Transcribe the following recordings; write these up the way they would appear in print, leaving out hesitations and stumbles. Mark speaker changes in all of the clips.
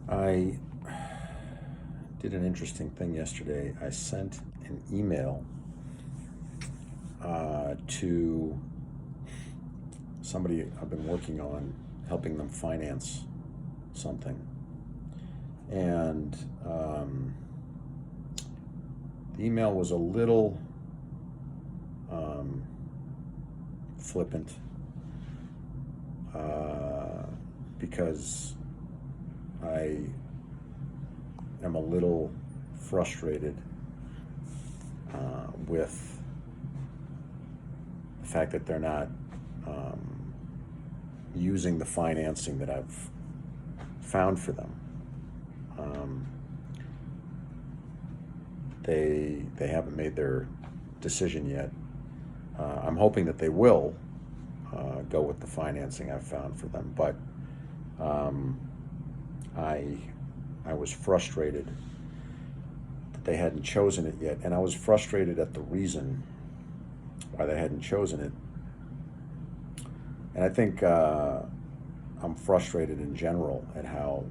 Speaker 1: I did an interesting thing yesterday. I sent an email to somebody I've been working on, helping them finance something. And the email was a little flippant because I am a little frustrated with the fact that they're not using the financing that I've found for them. Um, they haven't made their decision yet. I'm hoping that they will go with the financing I've found for them, but um, I I was frustrated that they hadn't chosen it yet, and I was frustrated at the reason why they hadn't chosen it. And I think I'm frustrated in general at how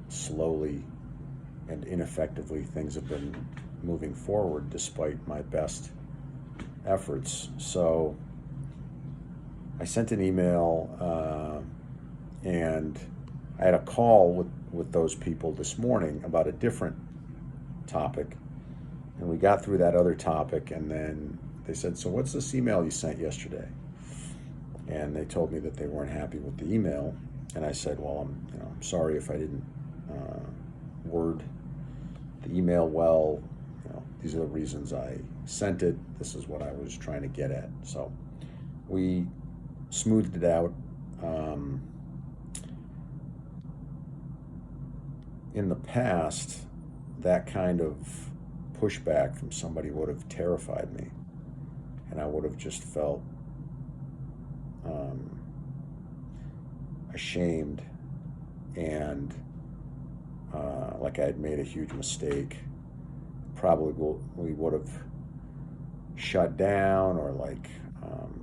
Speaker 1: slowly and ineffectively things have been moving forward despite my best efforts. So I sent an email and I had a call with those people this morning about a different topic. And we got through that other topic, and then they said, "So what's this email you sent yesterday?" And they told me that they weren't happy with the email. And I said, "Well, I'm sorry if I didn't word the email well. These are the reasons I sent it. This is what I was trying to get at." So we smoothed it out. Um, in the past, that kind of pushback from somebody would have terrified me, and I would have just felt um, ashamed and like I had made a huge mistake. Probably we would have shut down, or like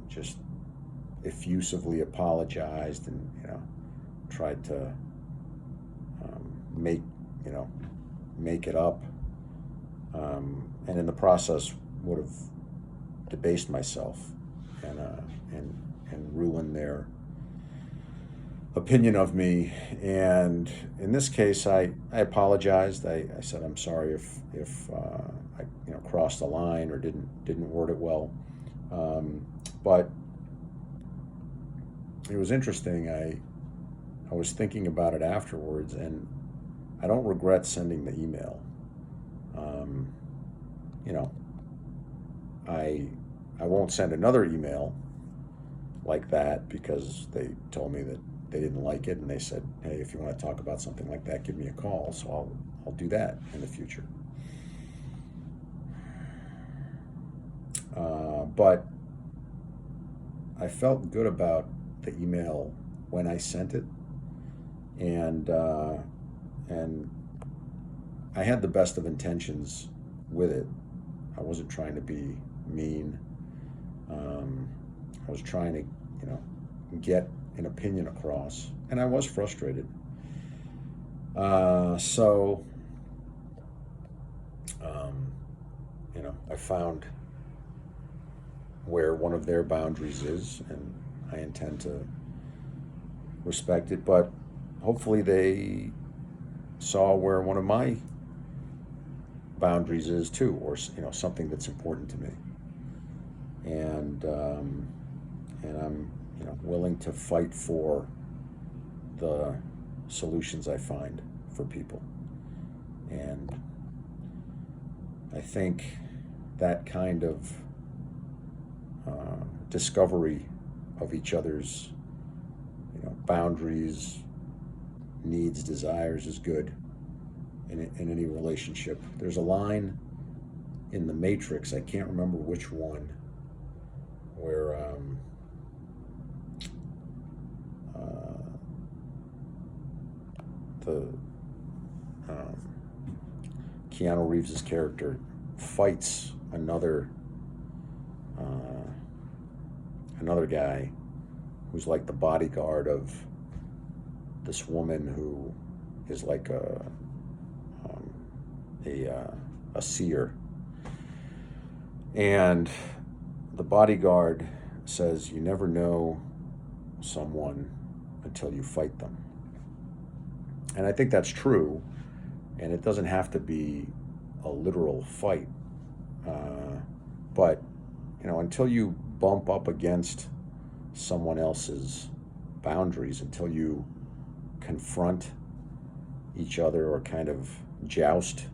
Speaker 1: just effusively apologized and tried to make you know make it up, and in the process would have debased myself and ruined their opinion of me. And in this case, I apologized. I said I'm sorry if I crossed the line or didn't word it well. But it was interesting. I was thinking about it afterwards, and I don't regret sending the email. Um, you know, I won't send another email like that because they told me that they didn't like it, and they said, "Hey, if you want to talk about something like that, give me a call." So I'll do that in the future. But I felt good about the email when I sent it, and and I had the best of intentions with it. I wasn't trying to be mean. Um, I was trying to, get an opinion across, and I was frustrated. So, um, I found where one of their boundaries is, and I intend to respect it. But hopefully, they saw where one of my boundaries is too, or something that's important to me, and I'm willing to fight for the solutions I find for people. And I think that kind of discovery of each other's boundaries, needs, desires is good in any relationship. There's a line in The Matrix, I can't remember which one, where the um, Keanu Reeves' character fights uh, another guy who's like the bodyguard of this woman who is like a seer. And the bodyguard says, you never know someone until you fight them. And I think that's true. And it doesn't have to be a literal fight. But, until you bump up against someone else's boundaries, until you confront each other or kind of joust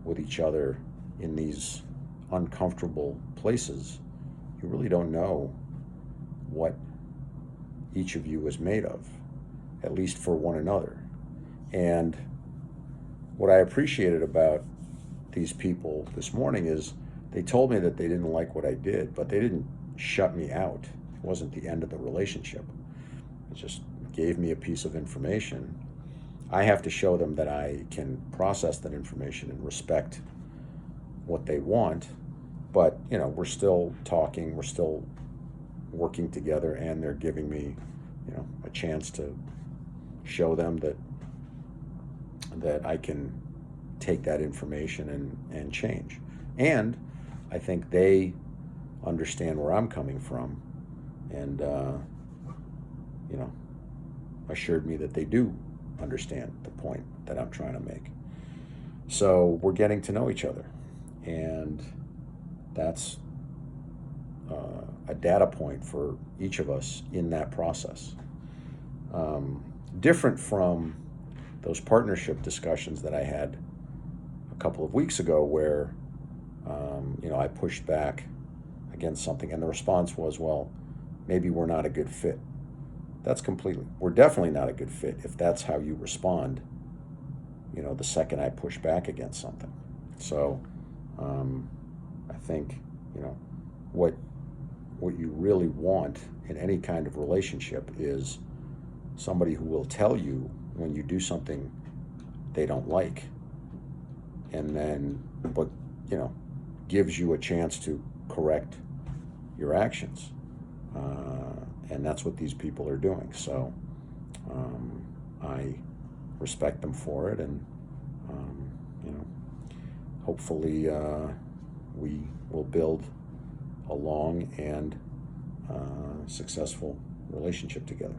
Speaker 1: with each other in these uncomfortable places, you really don't know what each of you is made of, at least for one another. And what I appreciated about these people this morning is they told me that they didn't like what I did, but they didn't shut me out. It wasn't the end of the relationship. It just gave me a piece of information. I have to show them that I can process that information and respect what they want, but we're still talking, we're still working together, and they're giving me a chance to show them that I can take that information and change. And I think they understand where I'm coming from, and assured me that they do understand the point that I'm trying to make. So we're getting to know each other, and that's a data point for each of us in that process. Different from those partnership discussions that I had a couple of weeks ago where I pushed back against something and the response was, well, maybe we're not a good fit. We're definitely not a good fit if that's how you respond, the second I push back against something. So I think, what you really want in any kind of relationship is somebody who will tell you when you do something they don't like, and then, but, gives you a chance to correct your actions. And that's what these people are doing. So I respect them for it, and hopefully we will build a long and successful relationship together.